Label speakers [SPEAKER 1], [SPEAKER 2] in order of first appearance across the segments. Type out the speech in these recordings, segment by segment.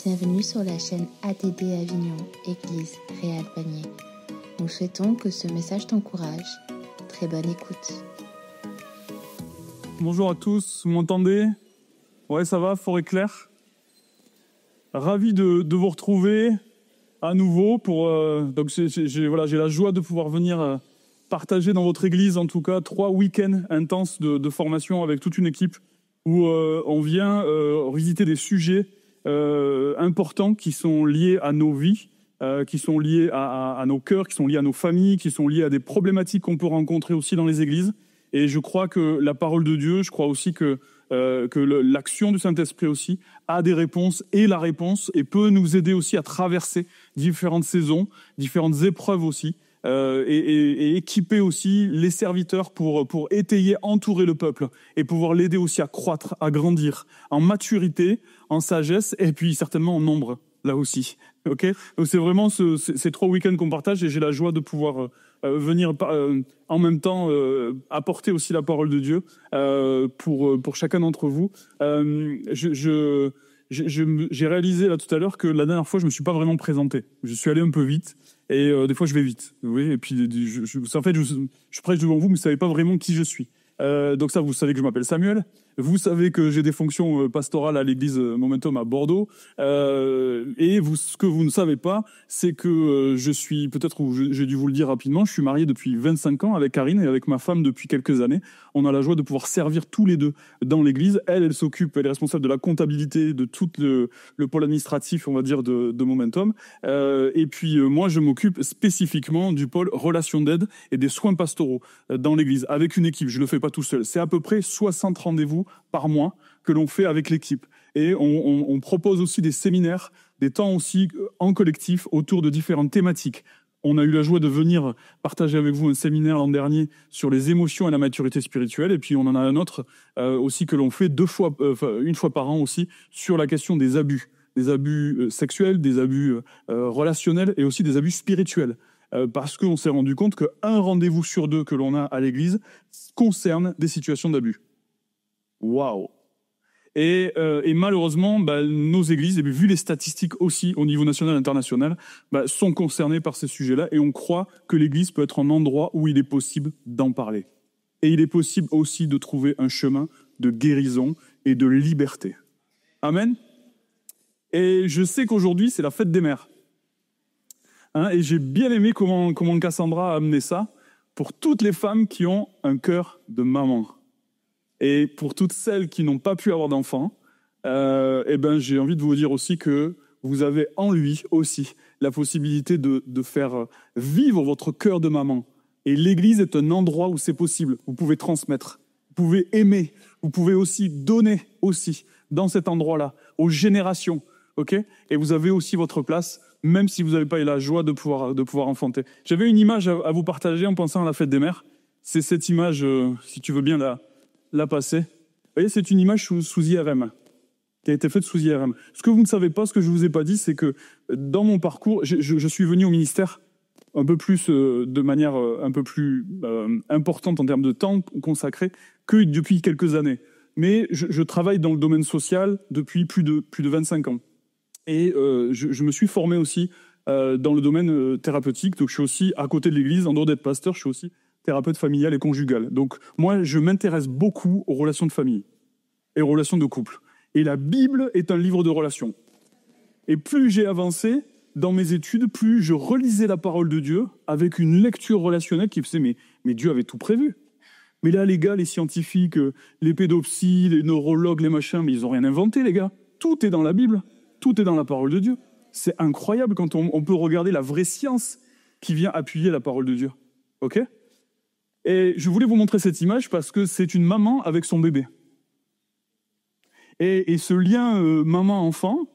[SPEAKER 1] Bienvenue sur la chaîne ADD Avignon, Église Réal Panier. Nous souhaitons que ce message t'encourage. Très bonne écoute.
[SPEAKER 2] Bonjour à tous, vous m'entendez? Ouais, ça va, fort et clair. Ravi de vous retrouver à nouveau pour donc j'ai la joie de pouvoir venir partager dans votre église en tout cas 3 week-ends intenses de formation avec toute une équipe où on vient visiter des sujets importants qui sont liés à nos vies, qui sont liés à nos cœurs, qui sont liés à nos familles, qui sont liés à des problématiques qu'on peut rencontrer aussi dans les églises. Et je crois que la parole de Dieu, je crois aussi que l'action du Saint-Esprit aussi a des réponses et la réponse et peut nous aider aussi à traverser différentes saisons, différentes épreuves aussi et équiper aussi les serviteurs pour étayer, entourer le peuple et pouvoir l'aider aussi à croître, à grandir en maturité, en sagesse et puis certainement en nombre là aussi. Ok, donc c'est vraiment ces 3 week-ends qu'on partage et j'ai la joie de pouvoir venir en même temps apporter aussi la parole de Dieu pour chacun d'entre vous. J'ai réalisé là tout à l'heure que la dernière fois je me suis pas vraiment présenté. Je suis allé un peu vite et des fois je vais vite. Oui, et puis en fait je prêche devant vous mais vous savez pas vraiment qui je suis. Donc ça, vous savez que je m'appelle Samuel. Vous savez que j'ai des fonctions pastorales à l'église Momentum à Bordeaux. Et ce que vous ne savez pas, c'est que je suis, peut-être j'ai dû vous le dire rapidement, je suis marié depuis 25 ans avec Karine et avec ma femme depuis quelques années. On a la joie de pouvoir servir tous les deux dans l'église. Elle s'occupe, elle est responsable de la comptabilité, de tout le pôle administratif, on va dire, de Momentum. Et puis moi, je m'occupe spécifiquement du pôle relations d'aide et des soins pastoraux dans l'église, avec une équipe. Je le fais pas tout seul. C'est à peu près 60 rendez-vous par mois que l'on fait avec l'équipe. Et on propose aussi des séminaires, des temps aussi en collectif autour de différentes thématiques. On a eu la joie de venir partager avec vous un séminaire l'an dernier sur les émotions et la maturité spirituelle. Et puis on en a un autre aussi que l'on fait une fois par an aussi sur la question des abus sexuels, des abus relationnels et aussi des abus spirituels. Parce qu'on s'est rendu compte qu'un rendez-vous sur 2 que l'on a à l'église concerne des situations d'abus. Waouh! Et malheureusement, nos églises, et vu les statistiques aussi au niveau national et international, sont concernées par ces sujets-là. Et on croit que l'église peut être un endroit où il est possible d'en parler. Et il est possible aussi de trouver un chemin de guérison et de liberté. Amen? Et je sais qu'aujourd'hui, c'est la fête des mères. Et j'ai bien aimé comment Cassandra a amené ça pour toutes les femmes qui ont un cœur de maman. Et pour toutes celles qui n'ont pas pu avoir d'enfants, j'ai envie de vous dire aussi que vous avez en lui aussi la possibilité de faire vivre votre cœur de maman. Et l'église est un endroit où c'est possible. Vous pouvez transmettre, vous pouvez aimer, vous pouvez aussi donner aussi dans cet endroit-là, aux générations. Okay, et vous avez aussi votre place, même si vous n'avez pas eu la joie de pouvoir enfanter. J'avais une image à vous partager en pensant à la fête des mères. C'est cette image, si tu veux bien la passer. Vous voyez, c'est une image sous IRM, qui a été faite sous IRM. Ce que vous ne savez pas, ce que je ne vous ai pas dit, c'est que dans mon parcours, je suis venu au ministère un peu plus, de manière un peu plus importante en termes de temps consacré que depuis quelques années. Mais je travaille dans le domaine social depuis plus de 25 ans. Et je me suis formé aussi dans le domaine thérapeutique. Donc je suis aussi, à côté de l'église, en dehors d'être pasteur, je suis aussi thérapeute familial et conjugal. Donc moi, je m'intéresse beaucoup aux relations de famille et aux relations de couple. Et la Bible est un livre de relations. Et plus j'ai avancé dans mes études, plus je relisais la parole de Dieu avec une lecture relationnelle qui faisait mais Dieu avait tout prévu. Mais là, les gars, les scientifiques, les pédopsies, les neurologues, les machins, mais ils n'ont rien inventé, les gars. Tout est dans la Bible. Tout est dans la parole de Dieu. C'est incroyable quand on peut regarder la vraie science qui vient appuyer la parole de Dieu. Ok ? Et je voulais vous montrer cette image parce que c'est une maman avec son bébé. Et ce lien maman-enfant,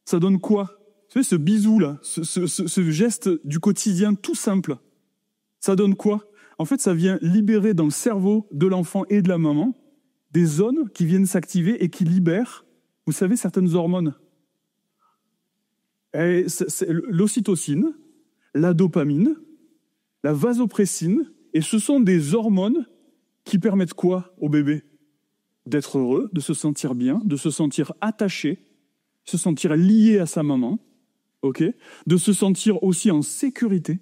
[SPEAKER 2] ça donne quoi ? Tu sais, ce bisou-là, ce geste du quotidien tout simple, ça donne quoi ? En fait, ça vient libérer dans le cerveau de l'enfant et de la maman des zones qui viennent s'activer et qui libèrent, vous savez, certaines hormones. Et c'est l'ocytocine, la dopamine, la vasopressine, et ce sont des hormones qui permettent quoi au bébé ? D'être heureux, de se sentir bien, de se sentir attaché, se sentir lié à sa maman, ok, de se sentir aussi en sécurité.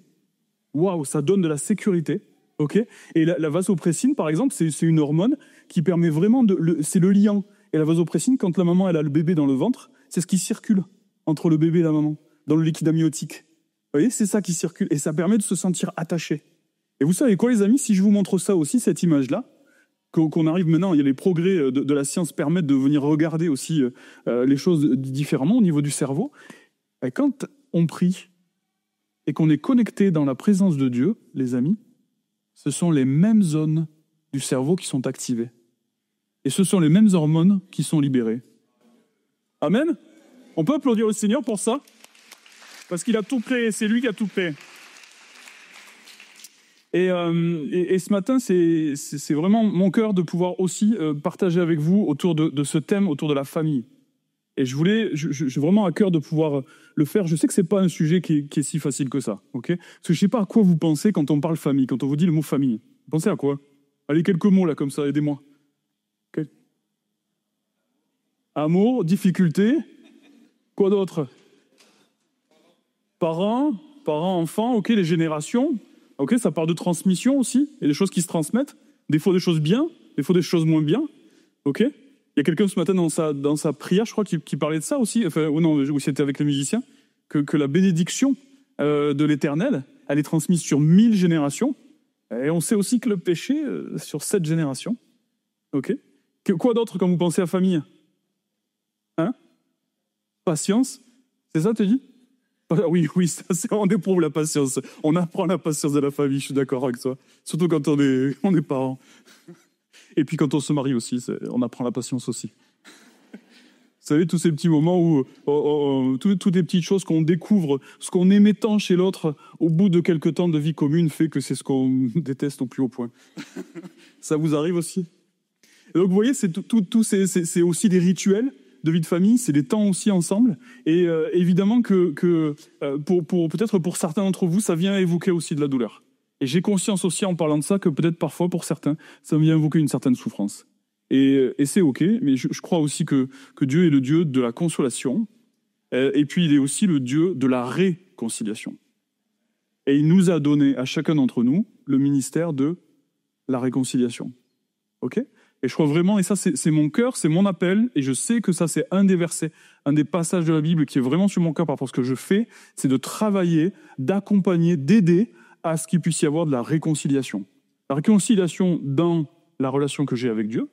[SPEAKER 2] Waouh, ça donne de la sécurité, ok. Et la vasopressine, par exemple, c'est une hormone qui permet vraiment c'est le liant. Et la vasopressine, quand la maman elle a le bébé dans le ventre, c'est ce qui circule entre le bébé et la maman, dans le liquide amniotique. Vous voyez, c'est ça qui circule et ça permet de se sentir attaché. Et vous savez quoi, les amis, si je vous montre ça aussi, cette image-là, qu'on arrive maintenant, il y a les progrès de la science permettent de venir regarder aussi les choses différemment au niveau du cerveau. Et quand on prie et qu'on est connecté dans la présence de Dieu, les amis, ce sont les mêmes zones du cerveau qui sont activées. Et ce sont les mêmes hormones qui sont libérées. Amen. On peut applaudir le Seigneur pour ça, parce qu'il a tout créé, c'est lui qui a tout créé. Et ce matin, c'est vraiment mon cœur de pouvoir aussi partager avec vous autour de ce thème, autour de la famille. Et j'ai vraiment à cœur de pouvoir le faire. Je sais que c'est pas un sujet qui est si facile que ça, ok ? Parce que je sais pas à quoi vous pensez quand on parle famille, quand on vous dit le mot famille. Vous pensez à quoi ? Allez, quelques mots là, comme ça, aidez-moi. Okay. Amour, difficulté, quoi d'autre ? Parents, enfants, ok, les générations, ok, ça parle de transmission aussi, et des choses qui se transmettent, des fois des choses bien, des fois des choses moins bien, ok ? Il y a quelqu'un ce matin dans sa prière, je crois, qui parlait de ça aussi, enfin, ou non, ou c'était avec les musiciens, que la bénédiction de l'Éternel, elle est transmise sur 1000 générations, et on sait aussi que le péché, sur 7 générations, ok ? Quoi d'autre quand vous pensez à famille ? Hein ? Patience ? C'est ça, tu dis ? Oui, ça, on éprouve la patience. On apprend la patience de la famille, je suis d'accord avec toi. Surtout quand on est parents. Et puis quand on se marie aussi, on apprend la patience aussi. Vous savez, tous ces petits moments où toutes les petites choses qu'on découvre, ce qu'on aimait tant chez l'autre, au bout de quelques temps de vie commune, fait que c'est ce qu'on déteste au plus haut point. Ça vous arrive aussi ? Et donc vous voyez, c'est aussi des rituels de vie de famille, c'est des temps aussi ensemble. Et évidemment que peut-être pour certains d'entre vous, ça vient évoquer aussi de la douleur. Et j'ai conscience aussi en parlant de ça que peut-être parfois pour certains, ça vient évoquer une certaine souffrance. Et c'est ok, mais je crois aussi que Dieu est le Dieu de la consolation, et puis il est aussi le Dieu de la réconciliation. Et il nous a donné à chacun d'entre nous le ministère de la réconciliation. Ok ? Et je crois vraiment, et ça c'est mon cœur, c'est mon appel, et je sais que ça c'est un des versets, un des passages de la Bible qui est vraiment sur mon cœur par rapport à ce que je fais, c'est de travailler, d'accompagner, d'aider à ce qu'il puisse y avoir de la réconciliation. La réconciliation dans la relation que j'ai avec Dieu,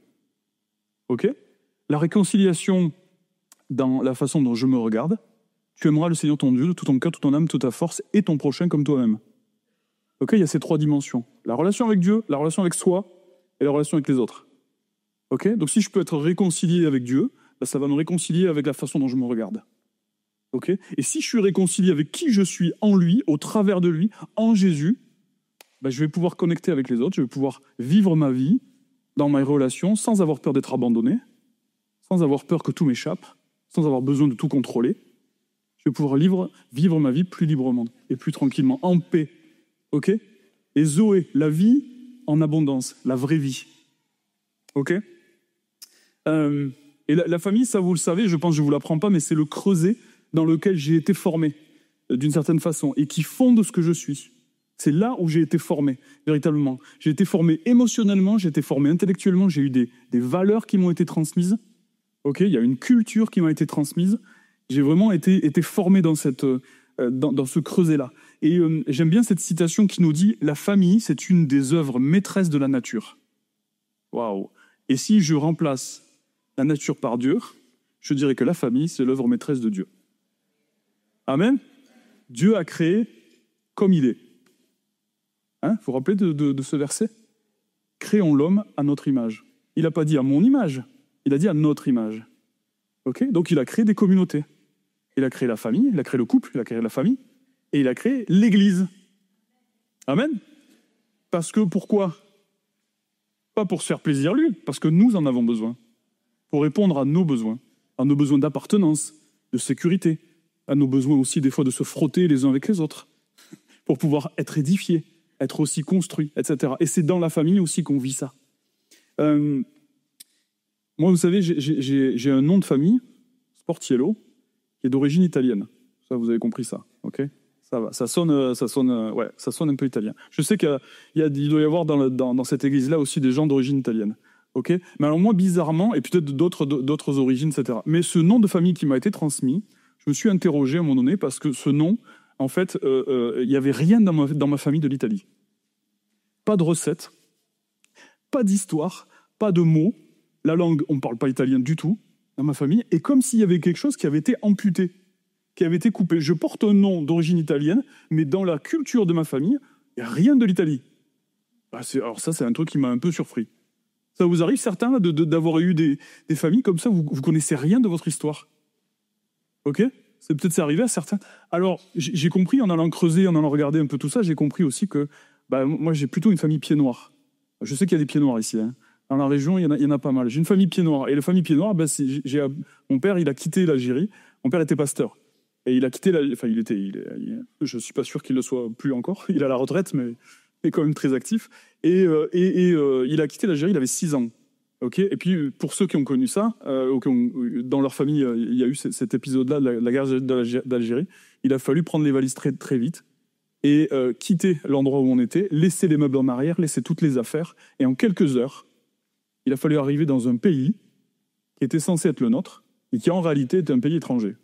[SPEAKER 2] ok ? La réconciliation dans la façon dont je me regarde. Tu aimeras le Seigneur ton Dieu de tout ton cœur, toute ton âme, toute ta force, et ton prochain comme toi-même. Ok ? Il y a ces 3 dimensions. La relation avec Dieu, la relation avec soi, et la relation avec les autres. Ok ? Donc si je peux être réconcilié avec Dieu, ben ça va me réconcilier avec la façon dont je me regarde. Ok ? Et si je suis réconcilié avec qui je suis en lui, au travers de lui, en Jésus, ben je vais pouvoir connecter avec les autres, je vais pouvoir vivre ma vie dans mes relations sans avoir peur d'être abandonné, sans avoir peur que tout m'échappe, sans avoir besoin de tout contrôler. Je vais pouvoir vivre ma vie plus librement et plus tranquillement, en paix. Ok ? Et Zoé, la vie en abondance, la vraie vie. Ok ? Et la famille, ça vous le savez, je pense que je ne vous l'apprends pas, mais c'est le creuset dans lequel j'ai été formé, d'une certaine façon, et qui fonde ce que je suis. C'est là où j'ai été formé, véritablement. J'ai été formé émotionnellement, j'ai été formé intellectuellement, j'ai eu des valeurs qui m'ont été transmises. Ok ? Il y a une culture qui m'a été transmise. J'ai vraiment été formé dans ce creuset-là. Et j'aime bien cette citation qui nous dit « La famille, c'est une des œuvres maîtresses de la nature. » Waouh ! Et si je remplace la nature par Dieu, je dirais que la famille, c'est l'œuvre maîtresse de Dieu. Amen. Dieu a créé comme il est. Vous vous rappelez de ce verset ? Créons l'homme à notre image. Il n'a pas dit à mon image, il a dit à notre image. Okay ? Donc il a créé des communautés. Il a créé la famille, il a créé le couple, il a créé la famille, et il a créé l'Église. Amen. Parce que pourquoi ? Pas pour se faire plaisir lui, parce que nous en avons besoin. Pour répondre à nos besoins d'appartenance, de sécurité, à nos besoins aussi des fois de se frotter les uns avec les autres, pour pouvoir être édifiés, être aussi construits, etc. Et c'est dans la famille aussi qu'on vit ça. Moi, vous savez, j'ai un nom de famille, Sportiello, qui est d'origine italienne. Ça, vous avez compris ça, ok? Ça va, ça sonne un peu italien. Je sais il doit y avoir dans cette église-là aussi des gens d'origine italienne, ok? Mais alors moi, bizarrement, et peut-être d'autres origines, etc. Mais ce nom de famille qui m'a été transmis, je me suis interrogé à un moment donné parce que ce nom, en fait, il n'y avait rien dans ma famille de l'Italie. Pas de recette, pas d'histoire, pas de mots. La langue, on ne parle pas italien du tout dans ma famille. Et comme s'il y avait quelque chose qui avait été amputé, qui avait été coupé. Je porte un nom d'origine italienne, mais dans la culture de ma famille, il n'y a rien de l'Italie. Alors ça, c'est un truc qui m'a un peu surpris. Ça vous arrive, certains, d'avoir eu des familles comme ça, vous ne connaissez rien de votre histoire? Ok? C'est peut-être arrivé à certains. Alors, j'ai compris, en allant creuser, en allant regarder un peu tout ça, j'ai compris aussi que moi, j'ai plutôt une famille pieds noirs. Je sais qu'il y a des pieds noirs ici. Hein. Dans la région, il y en a pas mal. J'ai une famille pieds noirs. Et la famille pieds noirs, mon père, il a quitté l'Algérie. Mon père était pasteur. Et il a quitté je ne suis pas sûr qu'il le soit plus encore. Il est à la retraite, mais il est quand même très actif. Et il a quitté l'Algérie, il avait 6 ans. Okay, et puis, pour ceux qui ont connu ça, dans leur famille, il y a eu cet épisode-là, la guerre d'Algérie, il a fallu prendre les valises très, très vite et quitter l'endroit où on était, laisser les meubles en arrière, laisser toutes les affaires. Et en quelques heures, il a fallu arriver dans un pays qui était censé être le nôtre et qui, en réalité, était un pays étranger.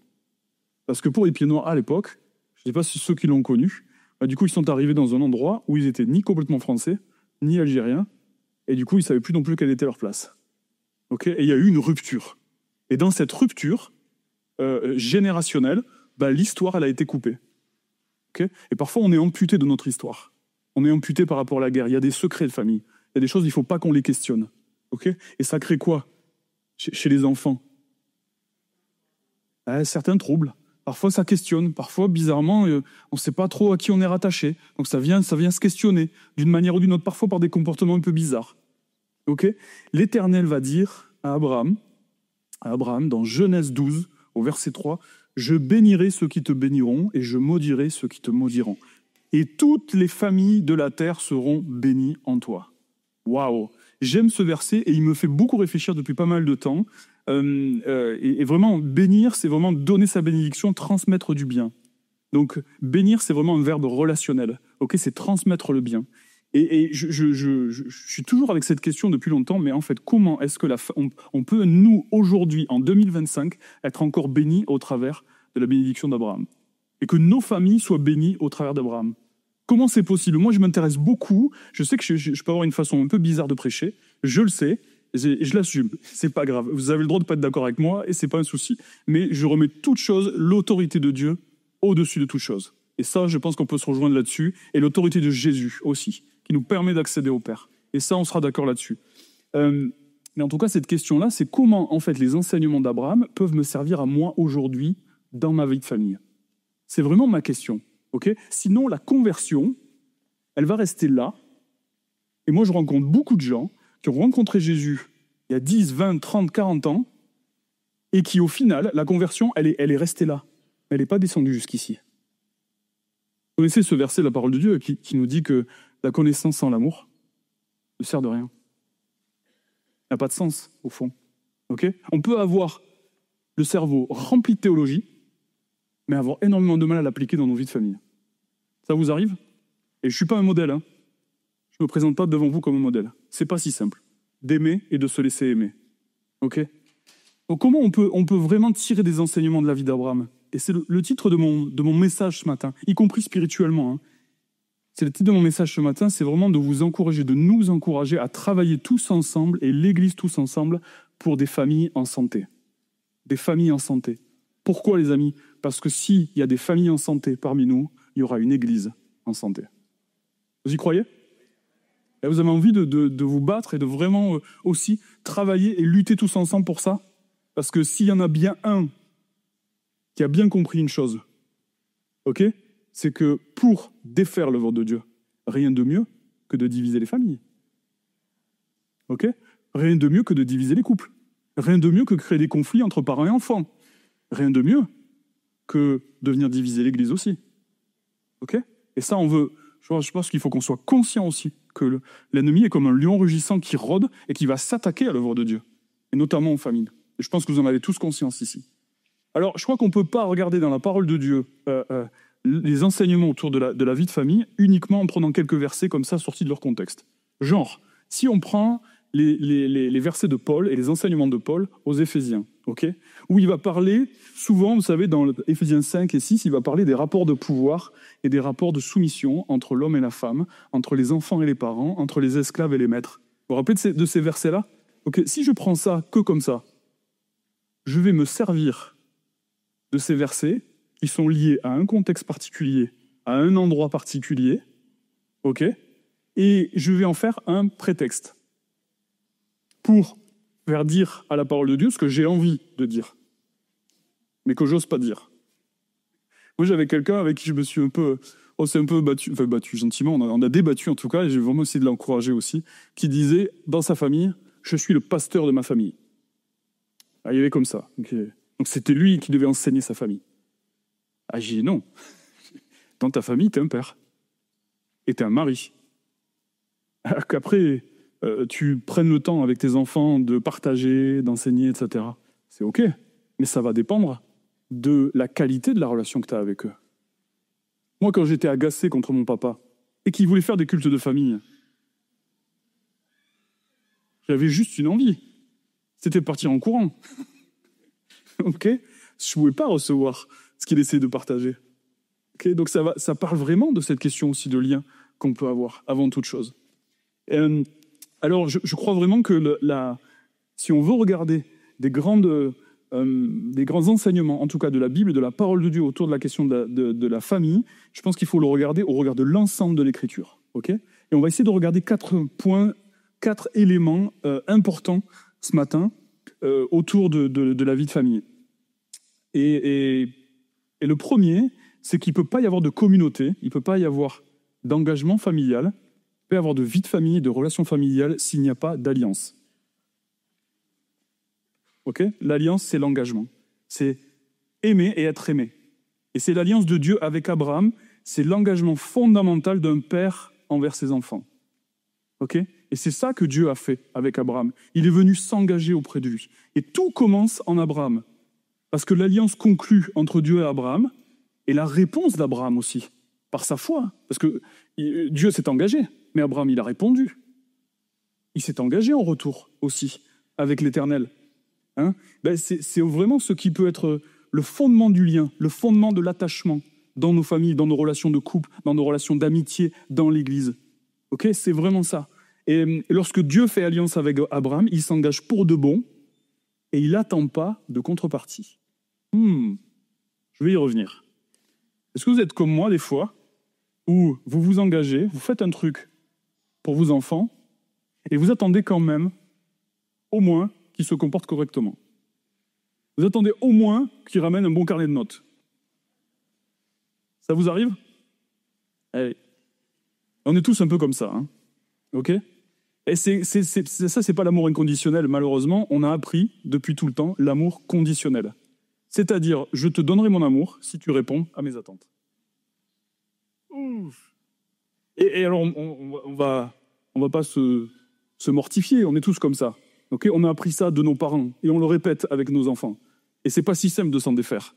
[SPEAKER 2] Parce que pour les pieds noirs à l'époque, je ne sais pas si ceux qui l'ont connu, du coup, ils sont arrivés dans un endroit où ils étaient ni complètement français, ni algériens, et du coup, ils ne savaient plus non plus quelle était leur place. Okay, et il y a eu une rupture. Et dans cette rupture générationnelle, l'histoire, elle a été coupée. Okay, et parfois, on est amputé de notre histoire. On est amputé par rapport à la guerre. Il y a des secrets de famille. Il y a des choses, il ne faut pas qu'on les questionne. Okay, et ça crée quoi chez les enfants? Certains troubles. Parfois, ça questionne. Parfois, bizarrement, on ne sait pas trop à qui on est rattaché. Donc, ça vient se questionner d'une manière ou d'une autre, parfois par des comportements un peu bizarres. Okay, l'Éternel va dire à Abraham, dans Genèse 12, au verset 3, « Je bénirai ceux qui te béniront et je maudirai ceux qui te maudiront. Et toutes les familles de la terre seront bénies en toi. » Waouh! J'aime ce verset et il me fait beaucoup réfléchir depuis pas mal de temps. Et vraiment, bénir, c'est vraiment donner sa bénédiction, transmettre du bien. Donc, bénir, c'est vraiment un verbe relationnel. Okay, c'est transmettre le bien. Et je suis toujours avec cette question depuis longtemps, mais en fait, comment est-ce que on peut, nous, aujourd'hui, en 2025, être encore bénis au travers de la bénédiction d'Abraham? Et que nos familles soient bénies au travers d'Abraham? Comment c'est possible? Moi, je m'intéresse beaucoup. Je sais que je peux avoir une façon un peu bizarre de prêcher. Je le sais. Et je l'assume. C'est pas grave. Vous avez le droit de pas être d'accord avec moi et c'est pas un souci. Mais je remets toute chose, l'autorité de Dieu, au-dessus de toute chose. Et ça, je pense qu'on peut se rejoindre là-dessus. Et l'autorité de Jésus aussi, qui nous permet d'accéder au Père. Et ça, on sera d'accord là-dessus. Mais en tout cas, cette question-là, c'est comment, en fait, les enseignements d'Abraham peuvent me servir à moi aujourd'hui dans ma vie de famille. C'est vraiment ma question. Okay, sinon, la conversion, elle va rester là. Et moi, je rencontre beaucoup de gens qui ont rencontré Jésus il y a 10, 20, 30, 40 ans, et qui, au final, la conversion, elle est restée là. Elle n'est pas descendue jusqu'ici. Vous connaissez ce verset de la parole de Dieu qui nous dit que la connaissance sans l'amour ne sert de rien. Il n'a pas de sens, au fond. Okay, on peut avoir le cerveau rempli de théologie, mais avoir énormément de mal à l'appliquer dans nos vies de famille. Ça vous arrive? Et je ne suis pas un modèle. Hein. Je ne me présente pas devant vous comme un modèle. Ce n'est pas si simple d'aimer et de se laisser aimer. Okay, donc comment on peut vraiment tirer des enseignements de la vie d'Abraham? Et c'est le titre de mon message ce matin, y compris spirituellement. Hein. C'est le titre de mon message ce matin, c'est vraiment de vous encourager, de nous encourager à travailler tous ensemble, et l'Église tous ensemble, pour des familles en santé. Des familles en santé. Pourquoi, les amis? Parce que s'il y a des familles en santé parmi nous, il y aura une Église en santé. Vous y croyez? Et vous avez envie de vous battre et de vraiment aussi travailler et lutter tous ensemble pour ça? Parce que s'il y en a bien un qui a bien compris une chose, okay, c'est que pour défaire l'œuvre de Dieu, rien de mieux que de diviser les familles. Okay, rien de mieux que de diviser les couples. Rien de mieux que de créer des conflits entre parents et enfants. Rien de mieux que de venir diviser l'Église aussi. Okay, et ça, je pense qu'il faut qu'on soit conscient aussi que l'ennemi est comme un lion rugissant qui rôde et qui va s'attaquer à l'œuvre de Dieu, et notamment aux familles. Et je pense que vous en avez tous conscience ici. Alors, je crois qu'on ne peut pas regarder dans la parole de Dieu les enseignements autour de la vie de famille uniquement en prenant quelques versets comme ça sortis de leur contexte. Genre, si on prend les versets de Paul et les enseignements de Paul aux Éphésiens, okay, où il va parler, souvent, vous savez, dans Éphésiens 5 et 6, il va parler des rapports de pouvoir et des rapports de soumission entre l'homme et la femme, entre les enfants et les parents, entre les esclaves et les maîtres. Vous vous rappelez de ces versets-là? Okay, si je prends ça que comme ça, je vais me servir de ces versets qui sont liés à un contexte particulier, à un endroit particulier, ok, et je vais en faire un prétexte pour faire dire à la parole de Dieu ce que j'ai envie de dire, mais que j'ose pas dire. Moi, j'avais quelqu'un avec qui je me suis un peu battu gentiment, on a débattu en tout cas, et j'ai vraiment essayé de l'encourager aussi, qui disait, dans sa famille, je suis le pasteur de ma famille. Ah, il y avait comme ça. Okay. Donc c'était lui qui devait enseigner sa famille. Ah, j'ai dit non. Dans ta famille, t'es un père. Et t'es un mari. Qu'après, tu prennes le temps avec tes enfants de partager, d'enseigner, etc. C'est OK. Mais ça va dépendre de la qualité de la relation que tu as avec eux. Moi, quand j'étais agacé contre mon papa et qu'il voulait faire des cultes de famille, j'avais juste une envie. C'était de partir en courant. OK ? Je ne pouvais pas recevoir ce qu'il essayait de partager. Okay, donc ça parle vraiment de cette question aussi de lien qu'on peut avoir avant toute chose. Alors je crois vraiment que si on veut regarder des grands enseignements, en tout cas de la Bible et de la parole de Dieu autour de la question de la famille, je pense qu'il faut le regarder au regard de l'ensemble de l'Écriture. Okay, et on va essayer de regarder 4 éléments importants ce matin autour de la vie de famille. Et le premier, c'est qu'il ne peut pas y avoir de communauté, il ne peut pas y avoir d'engagement familial, il ne peut pas y avoir de vie de famille, de relations familiales s'il n'y a pas d'alliance. Okay ? L'alliance, c'est l'engagement. C'est aimer et être aimé. Et c'est l'alliance de Dieu avec Abraham, c'est l'engagement fondamental d'un père envers ses enfants. Okay ? Et c'est ça que Dieu a fait avec Abraham. Il est venu s'engager auprès de lui. Et tout commence en Abraham. Parce que l'alliance conclue entre Dieu et Abraham, et la réponse d'Abraham aussi, par sa foi. Parce que Dieu s'est engagé, mais Abraham, il a répondu. Il s'est engagé en retour aussi, avec l'Éternel. Hein ? C'est vraiment ce qui peut être le fondement du lien, le fondement de l'attachement dans nos familles, dans nos relations de couple, dans nos relations d'amitié, dans l'Église. Okay ? C'est vraiment ça. Et lorsque Dieu fait alliance avec Abraham, il s'engage pour de bon, et il n'attend pas de contrepartie. Je vais y revenir. Est-ce que vous êtes comme moi des fois, où vous vous engagez, vous faites un truc pour vos enfants, et vous attendez quand même, au moins, qu'ils se comportent correctement. Vous attendez au moins qu'ils ramènent un bon carnet de notes. Ça vous arrive ? Allez. On est tous un peu comme ça, hein ? Ok ? Et ça, c'est pas l'amour inconditionnel, malheureusement. On a appris, depuis tout le temps, l'amour conditionnel. C'est-à-dire, je te donnerai mon amour si tu réponds à mes attentes. Ouf. Et alors, on va pas se mortifier, on est tous comme ça. Okay ? On a appris ça de nos parents, et on le répète avec nos enfants. Et c'est pas si simple de s'en défaire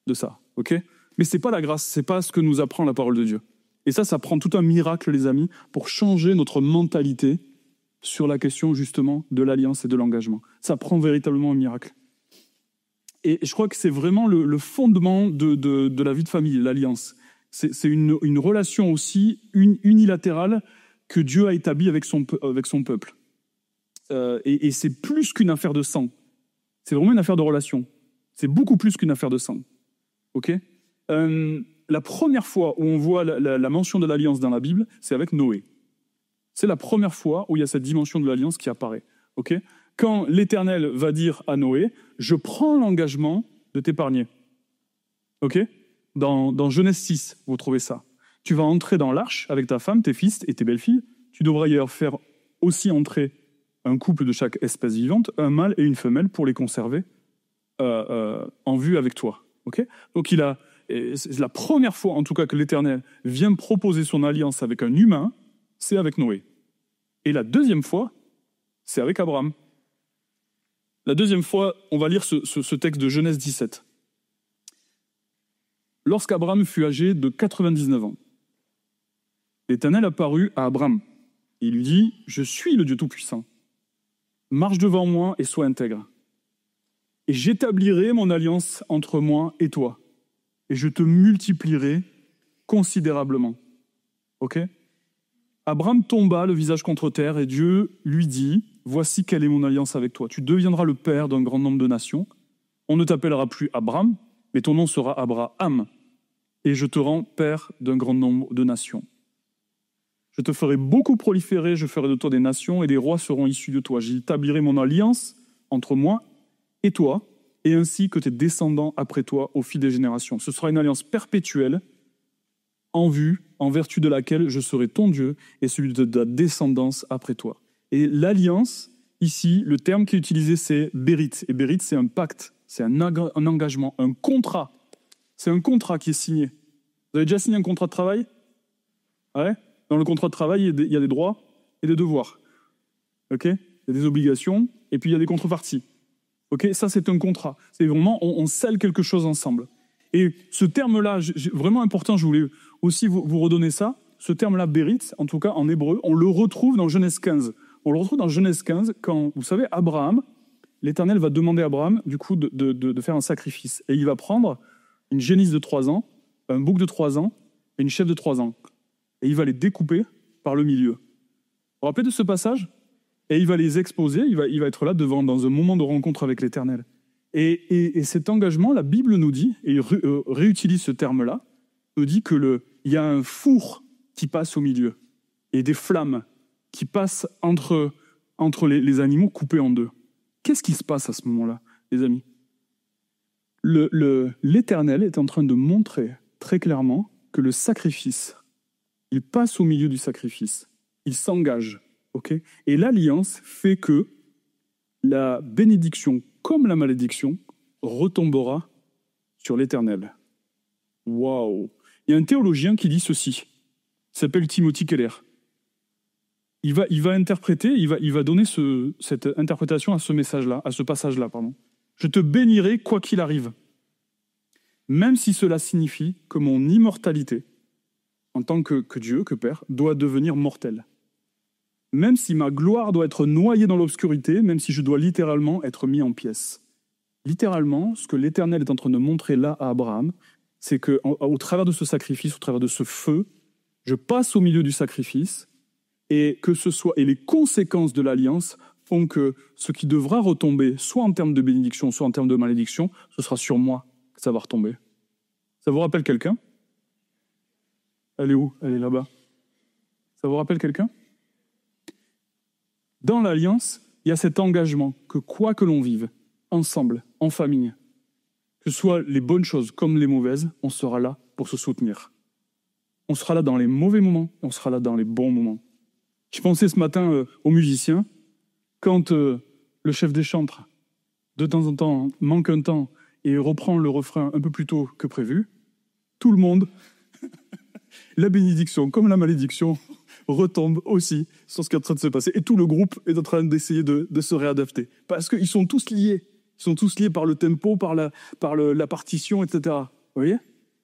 [SPEAKER 2] de ça. Okay ? Mais c'est pas la grâce, c'est pas ce que nous apprend la parole de Dieu. Et ça prend tout un miracle, les amis, pour changer notre mentalité sur la question, justement, de l'alliance et de l'engagement. Ça prend véritablement un miracle. Et je crois que c'est vraiment le fondement de la vie de famille, l'alliance. C'est une relation aussi unilatérale que Dieu a établie avec son peuple. Et c'est plus qu'une affaire de sang. C'est vraiment une affaire de relation. C'est beaucoup plus qu'une affaire de sang. Okay ? La première fois où on voit la mention de l'alliance dans la Bible, c'est avec Noé. C'est la première fois où il y a cette dimension de l'alliance qui apparaît. Okay ? Quand l'Éternel va dire à Noé, « Je prends l'engagement de t'épargner. » Okay ? Dans Genèse 6, vous trouvez ça. Tu vas entrer dans l'arche avec ta femme, tes fils et tes belles-filles. Tu devras y faire aussi entrer un couple de chaque espèce vivante, un mâle et une femelle pour les conserver en vue avec toi. Okay ? Donc c'est la première fois, en tout cas, que l'Éternel vient proposer son alliance avec un humain, c'est avec Noé. Et la deuxième fois, c'est avec Abraham. La deuxième fois, on va lire ce texte de Genèse 17. lorsqu'Abraham fut âgé de 99 ans, l'Éternel apparut à Abraham. Il lui dit, « Je suis le Dieu Tout-Puissant. Marche devant moi et sois intègre. Et j'établirai mon alliance entre moi et toi. Et je te multiplierai considérablement. » Ok ? Abraham tomba le visage contre terre et Dieu lui dit, « Voici quelle est mon alliance avec toi. Tu deviendras le père d'un grand nombre de nations. On ne t'appellera plus Abraham, mais ton nom sera Abraham. Et je te rends père d'un grand nombre de nations. Je te ferai beaucoup proliférer, je ferai de toi des nations, et des rois seront issus de toi. J'établirai mon alliance entre moi et toi, et ainsi que tes descendants après toi au fil des générations. Ce sera une alliance perpétuelle, en vertu de laquelle je serai ton Dieu, et celui de ta descendance après toi. » Et l'alliance, ici, le terme qui est utilisé, c'est bérit. Et bérit, c'est un pacte, c'est un engagement, un contrat. C'est un contrat qui est signé. Vous avez déjà signé un contrat de travail ? Ouais ? Dans le contrat de travail, il y a des droits et des devoirs. Ok ? Il y a des obligations et puis il y a des contreparties. Ok ? Ça, c'est un contrat. C'est vraiment, on scelle quelque chose ensemble. Et ce terme-là, vraiment important, je voulais aussi vous redonner ça. Ce terme-là, bérit, en tout cas en hébreu, on le retrouve dans Genèse 15. On le retrouve dans Genèse 15 quand, vous savez, Abraham, l'Éternel va demander à Abraham, du coup, de faire un sacrifice. Et il va prendre une génisse de 3 ans, un bouc de 3 ans et une chèvre de 3 ans. Et il va les découper par le milieu. Vous vous rappelez de ce passage ? Et il va les exposer, il va être là devant, dans un moment de rencontre avec l'Éternel. Et cet engagement, la Bible nous dit, et il réutilise ce terme-là, nous dit qu'il y a un four qui passe au milieu, et des flammes qui passent entre les animaux coupés en deux. Qu'est-ce qui se passe à ce moment-là, les amis ? L'Éternel est en train de montrer très clairement que le sacrifice, il passe au milieu du sacrifice, il s'engage, ok ? Et l'alliance fait que la bénédiction comme la malédiction retombera sur l'Éternel. Waouh ! Il y a un théologien qui dit ceci, il s'appelle Timothy Keller. Il va interpréter, il va donner cette interprétation à ce message-là, à ce passage-là, pardon. Je te bénirai quoi qu'il arrive, même si cela signifie que mon immortalité, en tant que Dieu, que Père, doit devenir mortelle. Même si ma gloire doit être noyée dans l'obscurité, même si je dois littéralement être mis en pièces. Littéralement, ce que l'Éternel est en train de montrer là à Abraham, c'est qu'au travers de ce sacrifice, au travers de ce feu, je passe au milieu du sacrifice, et les conséquences de l'alliance font que ce qui devra retomber, soit en termes de bénédiction, soit en termes de malédiction, ce sera sur moi que ça va retomber. Ça vous rappelle quelqu'un ? Elle est où ? Elle est là-bas. Ça vous rappelle quelqu'un ? Dans l'alliance, il y a cet engagement que quoi que l'on vive, ensemble, en famille, que ce soit les bonnes choses comme les mauvaises, on sera là pour se soutenir. On sera là dans les mauvais moments, on sera là dans les bons moments. Je pensais ce matin aux musiciens, quand le chef des chantres, de temps en temps, manque un temps et reprend le refrain un peu plus tôt que prévu, tout le monde, la bénédiction comme la malédiction, retombe aussi sur ce qui est en train de se passer. Et tout le groupe est en train d'essayer de se réadapter. Parce qu'ils sont tous liés. Ils sont tous liés par le tempo, par la partition, etc. Vous voyez ?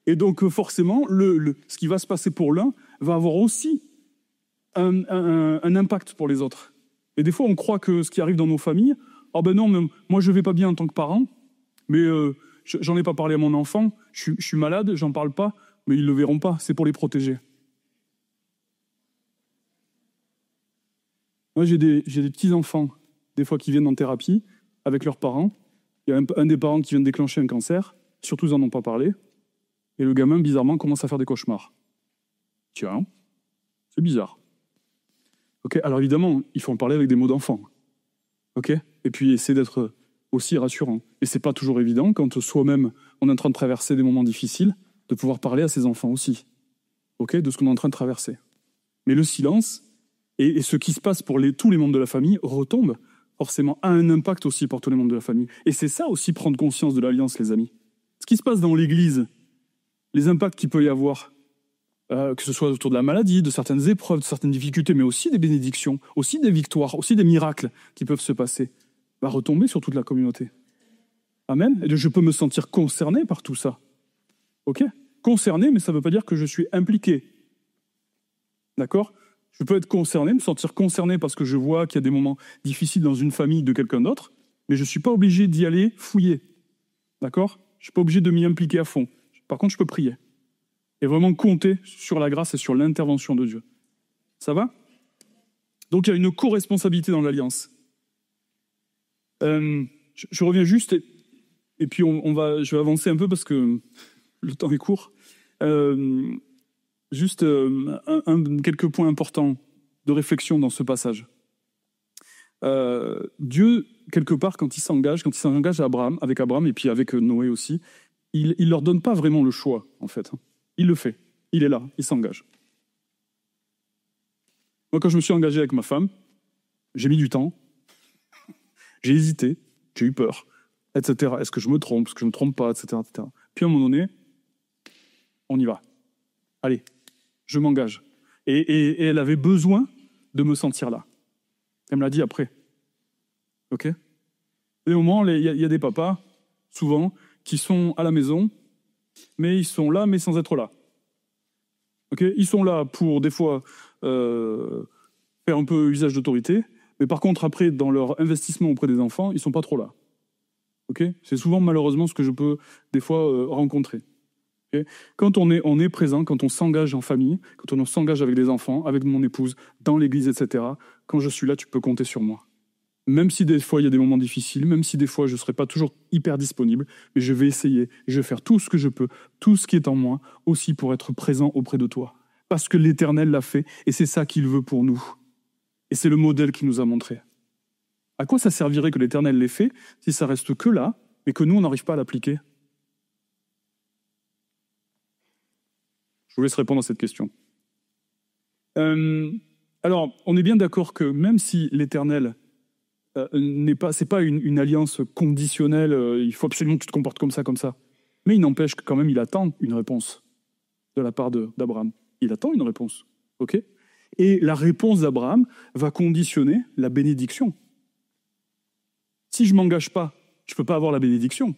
[SPEAKER 2] Et donc forcément, ce qui va se passer pour l'un va avoir aussi un impact pour les autres. Et des fois, on croit que ce qui arrive dans nos familles, « Oh ben non, mais moi je vais pas bien en tant que parent, mais j'en ai pas parlé à mon enfant, je suis malade, j'en parle pas, mais ils le verront pas, c'est pour les protéger. » Moi, j'ai des petits-enfants, des fois, qui viennent en thérapie avec leurs parents. Il y a un des parents qui vient de déclencher un cancer, surtout ils n'en ont pas parlé, et le gamin, bizarrement, commence à faire des cauchemars. Tiens, c'est bizarre. Okay, alors évidemment, il faut en parler avec des mots d'enfant. Okay, et puis essayer d'être aussi rassurant. Et c'est pas toujours évident, quand soi-même, on est en train de traverser des moments difficiles, de pouvoir parler à ses enfants aussi, de ce qu'on est en train de traverser. Mais le silence, et ce qui se passe pour tous les membres de la famille, retombe forcément, a un impact aussi pour tous les membres de la famille. Et c'est ça aussi, prendre conscience de l'alliance, les amis. Ce qui se passe dans l'Église, les impacts qu'il peut y avoir, que ce soit autour de la maladie, de certaines épreuves, de certaines difficultés, mais aussi des bénédictions, aussi des victoires, aussi des miracles qui peuvent se passer, va retomber sur toute la communauté. Amen. Et je peux me sentir concerné par tout ça. Ok ? concerné, mais ça ne veut pas dire que je suis impliqué. D'accord ? Je peux être concerné, me sentir concerné parce que je vois qu'il y a des moments difficiles dans une famille de quelqu'un d'autre, mais je ne suis pas obligé d'y aller fouiller. D'accord ? Je ne suis pas obligé de m'y impliquer à fond. Par contre, je peux prier. Et vraiment compter sur la grâce et sur l'intervention de Dieu. Ça va ? Donc il y a une co-responsabilité dans l'alliance. Je reviens juste, et puis je vais avancer un peu parce que le temps est court. Juste quelques points importants de réflexion dans ce passage. Dieu, quelque part, quand il s'engage avec Abraham et puis avec Noé aussi, il ne leur donne pas vraiment le choix, en fait. Il le fait. Il est là, il s'engage. Moi, quand je me suis engagé avec ma femme, j'ai mis du temps, j'ai hésité, j'ai eu peur, etc. Est-ce que je me trompe, est-ce que je ne me trompe pas, etc., etc. Puis à un moment donné, on y va. Allez, je m'engage. Et elle avait besoin de me sentir là. Elle me l'a dit après. Ok ? Des moments, il y a des papas, souvent, qui sont à la maison, mais ils sont là, mais sans être là. Ok ? Ils sont là pour, des fois, faire un peu usage d'autorité, mais par contre, après, dans leur investissement auprès des enfants, ils ne sont pas trop là. Ok ? C'est souvent, malheureusement, ce que je peux, des fois, rencontrer. Okay ? Quand on est présent, quand on s'engage en famille, quand on s'engage avec les enfants, avec mon épouse, dans l'église, etc., quand je suis là, tu peux compter sur moi. Même si des fois, il y a des moments difficiles, même si des fois, je ne serai pas toujours hyper disponible, mais je vais essayer, je vais faire tout ce que je peux, tout ce qui est en moi, aussi pour être présent auprès de toi. Parce que l'Éternel l'a fait, et c'est ça qu'il veut pour nous. Et c'est le modèle qu'il nous a montré. À quoi ça servirait que l'Éternel l'ait fait si ça reste que là, mais que nous, on n'arrive pas à l'appliquer ? Je vous laisse répondre à cette question. Alors, on est bien d'accord que même si l'Éternel c'est pas une alliance conditionnelle, il faut absolument que tu te comportes comme ça, mais il n'empêche que quand même il attend une réponse de la part d'Abraham. Il attend une réponse, ok ? Et la réponse d'Abraham va conditionner la bénédiction. Si je ne m'engage pas, je ne peux pas avoir la bénédiction.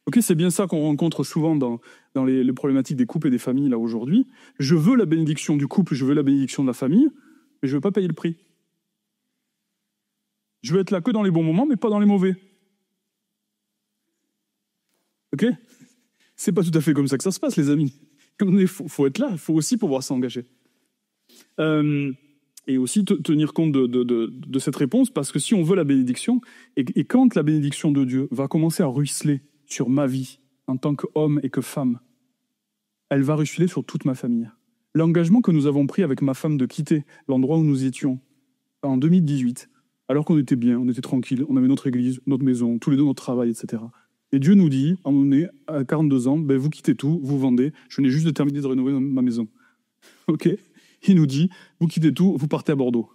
[SPEAKER 2] Ok, c'est bien ça qu'on rencontre souvent dans les problématiques des couples et des familles là aujourd'hui. Je veux la bénédiction du couple, je veux la bénédiction de la famille, mais je ne veux pas payer le prix. Je veux être là que dans les bons moments, mais pas dans les mauvais. Ok ? C'est pas tout à fait comme ça que ça se passe, les amis. Il faut être là, il faut aussi pouvoir s'engager. Et aussi tenir compte de cette réponse, parce que si on veut la bénédiction, et quand la bénédiction de Dieu va commencer à ruisseler sur ma vie, en tant qu'homme et que femme, elle va ruisseler sur toute ma famille. L'engagement que nous avons pris avec ma femme de quitter l'endroit où nous étions en 2018, alors qu'on était bien, on était tranquille, on avait notre église, notre maison, tous les deux notre travail, etc. Et Dieu nous dit, on est à 42 ans, ben vous quittez tout, vous vendez, je venais juste de terminer de rénover ma maison. Ok ? Il nous dit, vous quittez tout, vous partez à Bordeaux.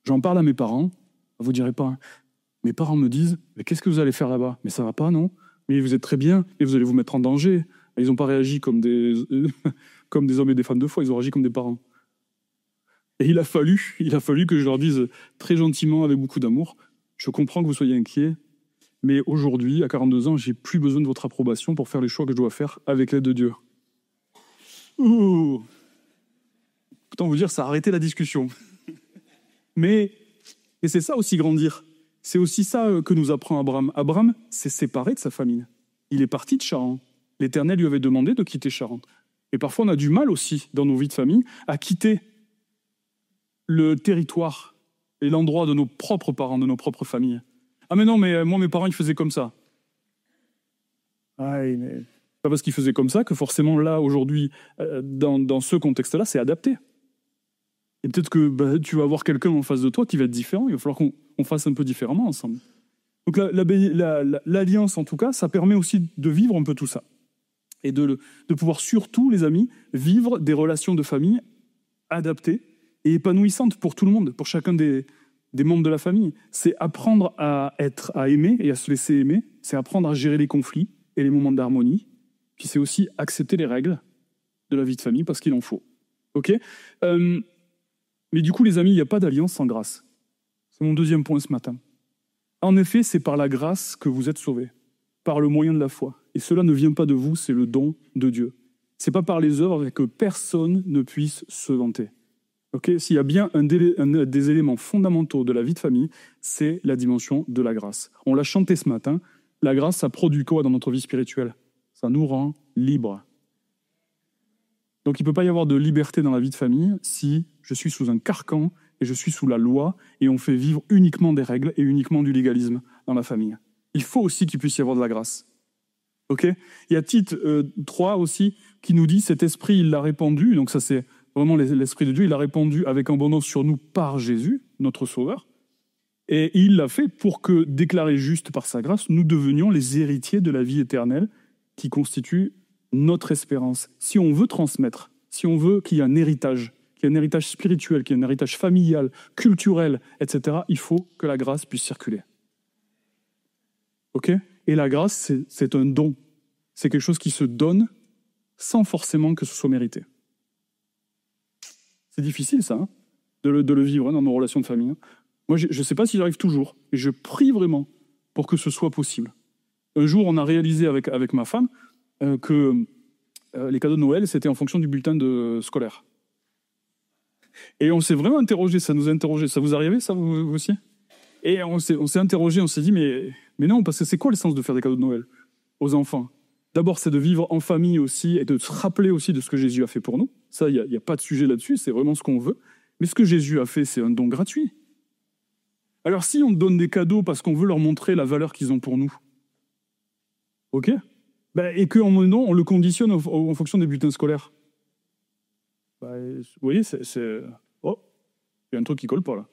[SPEAKER 2] J'en parle à mes parents, vous direz pas, hein. Mes parents me disent, mais qu'est-ce que vous allez faire là-bas ? Mais ça va pas, non ? Mais vous êtes très bien, et vous allez vous mettre en danger. Et ils n'ont pas réagi comme des hommes et des femmes de foi, ils ont réagi comme des parents. Et il a fallu que je leur dise très gentiment, avec beaucoup d'amour, je comprends que vous soyez inquiets, mais aujourd'hui, à 42 ans, j'ai plus besoin de votre approbation pour faire les choix que je dois faire avec l'aide de Dieu. Ouh. Autant vous dire, ça a arrêté la discussion. Mais c'est ça aussi grandir. C'est aussi ça que nous apprend Abraham. Abraham s'est séparé de sa famille. Il est parti de Charan. L'Éternel lui avait demandé de quitter Charan. Et parfois, on a du mal aussi, dans nos vies de famille, à quitter le territoire et l'endroit de nos propres parents, de nos propres familles. Ah mais non, mais moi, mes parents, ils faisaient comme ça. Ah, mais pas parce qu'ils faisaient comme ça que forcément, là, aujourd'hui, dans ce contexte-là, c'est adapté. Et peut-être que tu vas avoir quelqu'un en face de toi qui va être différent. Il va falloir qu'on fasse un peu différemment ensemble. Donc l'alliance, en tout cas, ça permet aussi de vivre un peu tout ça. Et de pouvoir surtout, les amis, vivre des relations de famille adaptées et épanouissantes pour tout le monde, pour chacun des membres de la famille. C'est apprendre à aimer et à se laisser aimer. C'est apprendre à gérer les conflits et les moments d'harmonie. Puis c'est aussi accepter les règles de la vie de famille parce qu'il en faut. Ok ? Mais du coup, les amis, il n'y a pas d'alliance sans grâce. C'est mon deuxième point ce matin. En effet, c'est par la grâce que vous êtes sauvés, par le moyen de la foi. Et cela ne vient pas de vous, c'est le don de Dieu. C'est pas par les œuvres que personne ne puisse se vanter. Okay, s'il y a bien un des éléments fondamentaux de la vie de famille, c'est la dimension de la grâce. On l'a chanté ce matin. La grâce, ça produit quoi dans notre vie spirituelle? Ça nous rend libres. Donc il ne peut pas y avoir de liberté dans la vie de famille si je suis sous un carcan et je suis sous la loi et on fait vivre uniquement des règles et uniquement du légalisme dans la famille. Il faut aussi qu'il puisse y avoir de la grâce. Okay, il y a Tite 3 aussi qui nous dit « Cet esprit, il l'a répandu », donc ça c'est vraiment l'Esprit de Dieu, il l'a répandu avec abondance sur nous par Jésus, notre Sauveur, et il l'a fait pour que, déclarés justes par sa grâce, nous devenions les héritiers de la vie éternelle qui constitue notre espérance. Si on veut transmettre, si on veut qu'il y ait un héritage spirituel, qu'il y ait un héritage familial, culturel, etc., il faut que la grâce puisse circuler. Ok ? Et la grâce, c'est un don. C'est quelque chose qui se donne sans forcément que ce soit mérité. C'est difficile, ça, hein, de le vivre dans nos relations de famille. Moi, je ne sais pas si j'y arrive toujours, et je prie vraiment pour que ce soit possible. Un jour, on a réalisé avec ma femme que les cadeaux de Noël, c'était en fonction du bulletin scolaire. Et on s'est vraiment interrogé, ça nous a interrogé. Ça vous arrivait, ça, vous aussi? Et on s'est interrogé, on s'est dit, mais non, parce que c'est quoi le sens de faire des cadeaux de Noël aux enfants? D'abord, c'est de vivre en famille aussi et de se rappeler aussi de ce que Jésus a fait pour nous. Ça, il n'y a pas de sujet là-dessus, c'est vraiment ce qu'on veut. Mais ce que Jésus a fait, c'est un don gratuit. Alors, si on donne des cadeaux parce qu'on veut leur montrer la valeur qu'ils ont pour nous, ok, et on le conditionne en fonction des bulletins scolaires, vous voyez, oh, il y a un truc qui colle pas là.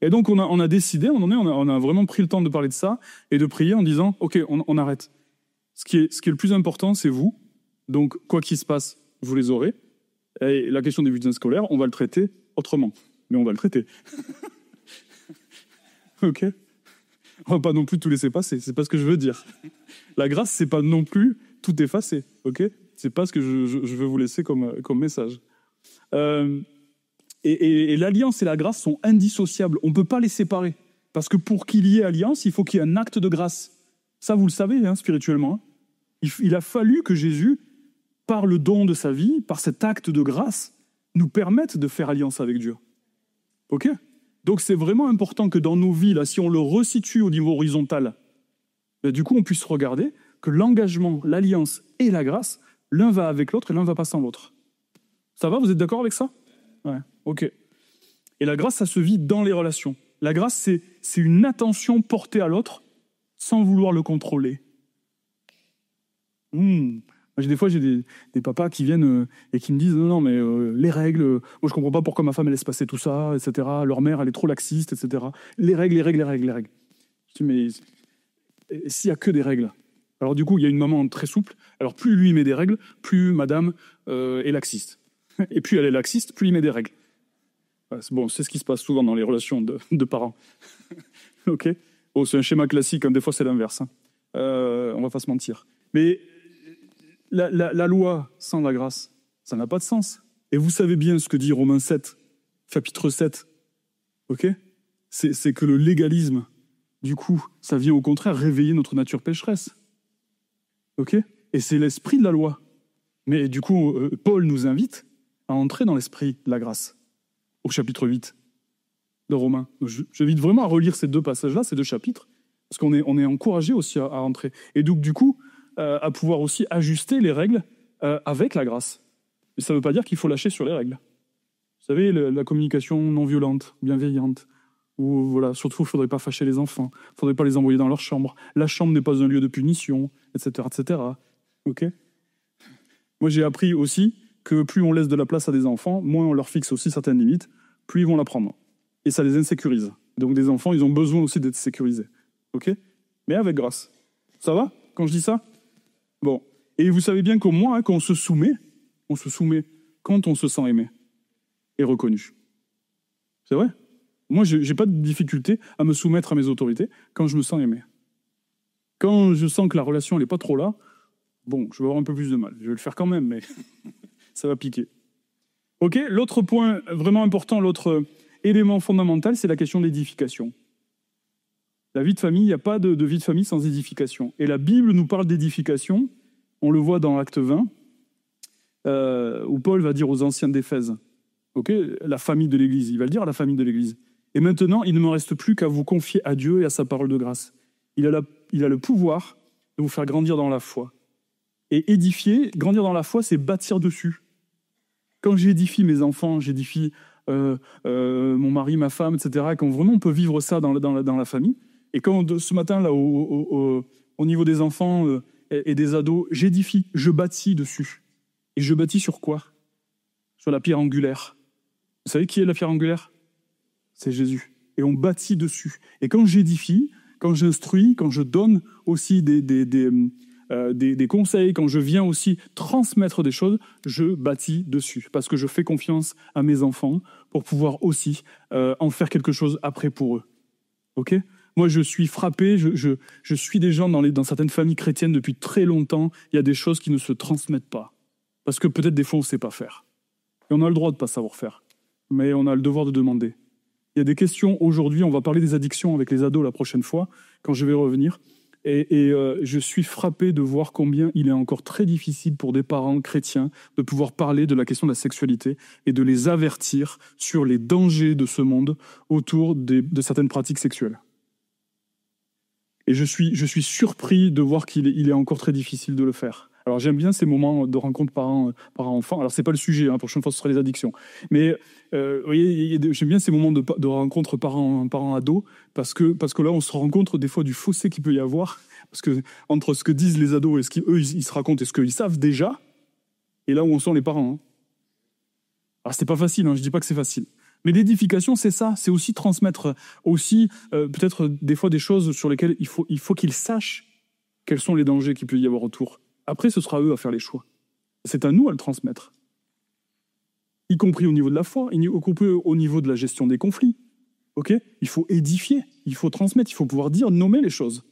[SPEAKER 2] Et donc, on a décidé, à un moment donné, on a vraiment pris le temps de parler de ça et de prier en disant, ok, on arrête. Ce qui est le plus important, c'est vous. Donc, quoi qu'il se passe, vous les aurez. Et la question des bulletins scolaires, on va le traiter autrement. Mais on va le traiter. Ok ? On va pas non plus tout laisser passer. C'est pas ce que je veux dire. La grâce, c'est pas non plus tout effacer. Ok ? C'est pas ce que je veux vous laisser comme message. Et l'alliance et la grâce sont indissociables. On peut pas les séparer. Parce que pour qu'il y ait alliance, il faut qu'il y ait un acte de grâce. Ça, vous le savez, hein, spirituellement. Hein. Il a fallu que Jésus, par le don de sa vie, par cet acte de grâce, nous permette de faire alliance avec Dieu. Ok ? Donc c'est vraiment important que dans nos vies, là, si on le resitue au niveau horizontal, du coup on puisse regarder que l'engagement, l'alliance et la grâce, l'un va avec l'autre et l'un va pas sans l'autre. Ça va ? Vous êtes d'accord avec ça ? Ouais, ok. Et la grâce, ça se vit dans les relations. La grâce, c'est une attention portée à l'autre sans vouloir le contrôler. Des fois, j'ai des papas qui viennent et qui me disent « Non, mais les règles, moi je comprends pas pourquoi ma femme elle laisse passer tout ça, etc. Leur mère, elle est trop laxiste, etc. Les règles. » Je dis « Mais s'il y a que des règles ?» Alors du coup, il y a une maman très souple. Alors plus lui met des règles, plus madame est laxiste. Et plus elle est laxiste, plus il met des règles. Bon, c'est ce qui se passe souvent dans les relations de parents. Ok. Oh, c'est un schéma classique, hein, des fois c'est l'inverse. Hein. On va pas se mentir. Mais la loi sans la grâce, ça n'a pas de sens. Et vous savez bien ce que dit Romains 7, chapitre 7. Ok ? C'est que le légalisme, du coup, ça vient au contraire réveiller notre nature pécheresse. Ok ? Et c'est l'esprit de la loi. Mais du coup, Paul nous invite à entrer dans l'esprit de la grâce, au chapitre 8 de Romains. J'invite vraiment à relire ces deux passages-là, ces deux chapitres, parce qu'on est encouragé aussi à entrer. Et donc, du coup, à pouvoir aussi ajuster les règles avec la grâce. Mais ça ne veut pas dire qu'il faut lâcher sur les règles. Vous savez, la communication non violente, bienveillante, où voilà, surtout il ne faudrait pas fâcher les enfants, il ne faudrait pas les envoyer dans leur chambre, la chambre n'est pas un lieu de punition, etc. etc. Ok ? Moi, j'ai appris aussi que plus on laisse de la place à des enfants, moins on leur fixe aussi certaines limites, plus ils vont la prendre. Et ça les insécurise. Donc des enfants, ils ont besoin aussi d'être sécurisés. Ok ? Mais avec grâce. Ça va quand je dis ça ? Bon. Et vous savez bien qu'au moins, hein, quand on se soumet quand on se sent aimé et reconnu. C'est vrai ? Moi, je n'ai pas de difficulté à me soumettre à mes autorités quand je me sens aimé. Quand je sens que la relation n'est pas trop là, bon, je vais avoir un peu plus de mal. Je vais le faire quand même, mais ça va piquer. Ok ? L'autre point vraiment important, l'autre élément fondamental, c'est la question de l'édification. La vie de famille, il n'y a pas de vie de famille sans édification. Et la Bible nous parle d'édification, on le voit dans l'acte 20, où Paul va dire aux anciens d'Éphèse, la famille de l'Église, il va le dire à la famille de l'Église. Et maintenant, il ne me reste plus qu'à vous confier à Dieu et à sa parole de grâce. Il a le pouvoir de vous faire grandir dans la foi. Et édifier, grandir dans la foi, c'est bâtir dessus. Quand j'édifie mes enfants, j'édifie mon mari, ma femme, etc., quand vraiment on peut vivre ça dans la famille, et quand ce matin, là, au niveau des enfants et des ados, j'édifie, je bâtis dessus. Et je bâtis sur quoi? Sur la pierre angulaire. Vous savez qui est la pierre angulaire? C'est Jésus. Et on bâtit dessus. Et quand j'édifie, quand j'instruis, quand je donne aussi des conseils, quand je viens aussi transmettre des choses, je bâtis dessus. Parce que je fais confiance à mes enfants pour pouvoir aussi en faire quelque chose après pour eux. Ok? Moi, je suis frappé, je suis des gens dans certaines familles chrétiennes depuis très longtemps, il y a des choses qui ne se transmettent pas. Parce que peut-être des fois, on ne sait pas faire. Et on a le droit de ne pas savoir faire. Mais on a le devoir de demander. Il y a des questions aujourd'hui, on va parler des addictions avec les ados la prochaine fois, quand je vais revenir. Et je suis frappé de voir combien il est encore très difficile pour des parents chrétiens de pouvoir parler de la question de la sexualité et de les avertir sur les dangers de ce monde autour de certaines pratiques sexuelles. Et je suis surpris de voir qu'il est encore très difficile de le faire. Alors j'aime bien ces moments de rencontre parents-enfants. Alors c'est pas le sujet, la prochaine fois ce sera les addictions. Mais vous voyez, j'aime bien ces moments de rencontre parents-ados parce que là on se rend compte des fois du fossé qu'il peut y avoir. Parce que entre ce que disent les ados et ce qu'eux ils se racontent et ce qu'ils savent déjà, et là où on sont les parents. Hein. Alors c'est pas facile, je dis pas que c'est facile. Mais l'édification, c'est ça, c'est aussi transmettre aussi peut-être des fois des choses sur lesquelles il faut qu'ils sachent quels sont les dangers qu'il peut y avoir autour. Après, ce sera à eux à faire les choix. C'est à nous à le transmettre. Y compris au niveau de la foi, y compris au niveau de la gestion des conflits. Okay, il faut édifier, il faut transmettre, il faut pouvoir dire, nommer les choses.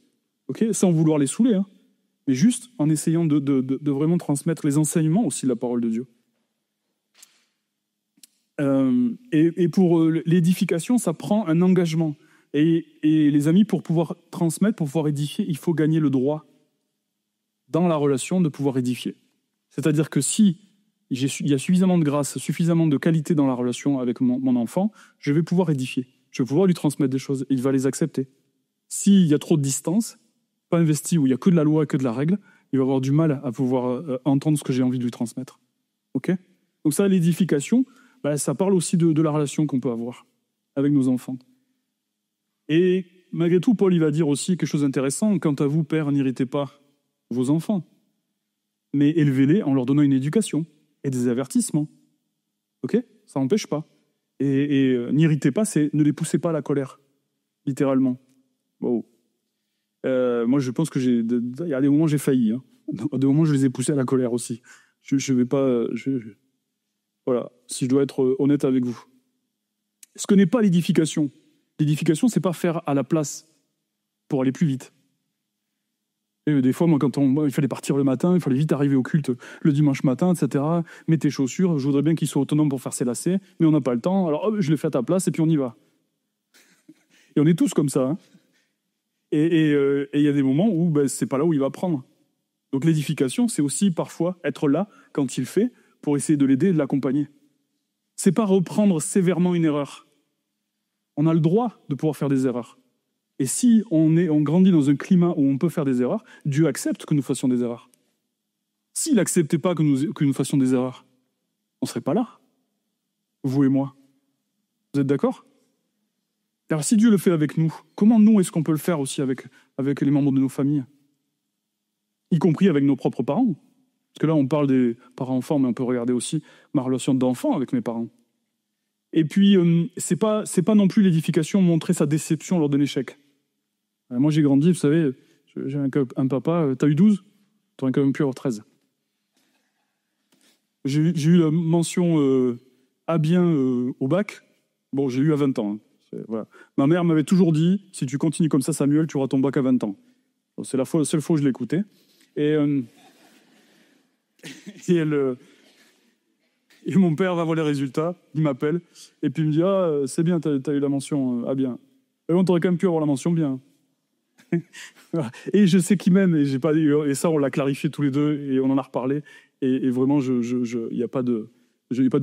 [SPEAKER 2] Okay, sans vouloir les saouler, hein, mais juste en essayant de vraiment transmettre les enseignements aussi de la parole de Dieu. Et pour l'édification, ça prend un engagement. Et les amis, pour pouvoir transmettre, pour pouvoir édifier, il faut gagner le droit dans la relation de pouvoir édifier. C'est-à-dire que si il y a suffisamment de grâce, suffisamment de qualité dans la relation avec mon enfant, je vais pouvoir édifier. Je vais pouvoir lui transmettre des choses. Il va les accepter. S'il y a trop de distance, pas investi, où il n'y a que de la loi et que de la règle, il va avoir du mal à pouvoir entendre ce que j'ai envie de lui transmettre. Okay ? Donc ça, l'édification, ça parle aussi de la relation qu'on peut avoir avec nos enfants. Et malgré tout, Paul il va dire aussi quelque chose d'intéressant. Quant à vous, pères, n'irritez pas vos enfants, mais élevez-les en leur donnant une éducation et des avertissements. Ok ? Ça n'empêche pas. Et n'irritez pas, c'est ne les poussez pas à la colère, littéralement. Wow. Moi, je pense que il y a des moments où j'ai failli. Hein. À des moments, je les ai poussés à la colère aussi. Je vais pas. Voilà, si je dois être honnête avec vous. Ce que n'est pas l'édification. L'édification, c'est pas faire à la place pour aller plus vite. Et des fois, moi, il fallait partir le matin, il fallait vite arriver au culte le dimanche matin, etc. Mets tes chaussures, je voudrais bien qu'ils soient autonomes pour faire ses lacets, mais on n'a pas le temps, alors hop, je les fais à ta place et puis on y va. Et on est tous comme ça. Hein. Et il y a des moments où c'est pas là où il va apprendre. Donc l'édification, c'est aussi parfois être là quand il fait pour essayer de l'aider et de l'accompagner. C'est pas reprendre sévèrement une erreur. On a le droit de pouvoir faire des erreurs. Et si on grandit dans un climat où on peut faire des erreurs, Dieu accepte que nous fassions des erreurs. S'il n'acceptait pas que nous fassions des erreurs, on ne serait pas là, vous et moi. Vous êtes d'accord ? Alors si Dieu le fait avec nous, comment nous est-ce qu'on peut le faire aussi avec les membres de nos familles ? Y compris avec nos propres parents. Parce que là, on parle des parents-enfants, mais on peut regarder aussi ma relation d'enfant avec mes parents. Et puis, c'est pas non plus l'édification montrer sa déception lors d'un échec. Moi, j'ai grandi, vous savez, j'ai un papa, t'as eu 12 ? T'aurais quand même pu avoir 13. J'ai eu la mention A bien au bac. Bon, j'ai eu à 20 ans. Hein. Voilà. Ma mère m'avait toujours dit, si tu continues comme ça, Samuel, tu auras ton bac à 20 ans. Donc, c'est la seule fois où je l'ai écouté. Et mon père va voir les résultats, il m'appelle, et puis il me dit « Ah, c'est bien, t'as eu la mention A bien. » Et on t'aurait quand même pu avoir la mention bien. Et je sais qu'il m'aime, et ça, on l'a clarifié tous les deux, et on en a reparlé. Et vraiment, il n'y a pas de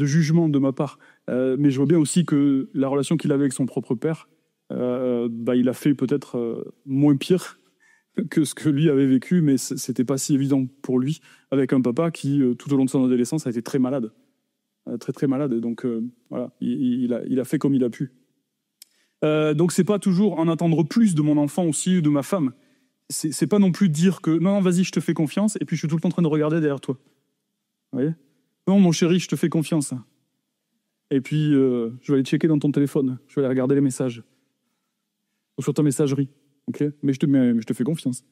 [SPEAKER 2] jugement de ma part. Mais je vois bien aussi que la relation qu'il avait avec son propre père, il a fait peut-être moins pire que ce que lui avait vécu, mais c'était pas si évident pour lui, avec un papa qui, tout au long de son adolescence, a été très malade. Très, très malade. Et donc, voilà, il a fait comme il a pu. Donc, c'est pas toujours en attendre plus de mon enfant aussi, ou de ma femme. C'est pas non plus dire que, non, vas-y, je te fais confiance, et puis je suis tout le temps en train de regarder derrière toi. Vous voyez ? Non, mon chéri, je te fais confiance. Et puis, je vais aller checker dans ton téléphone. Je vais aller regarder les messages. Ou sur ta messagerie. Okay, mais je te fais confiance.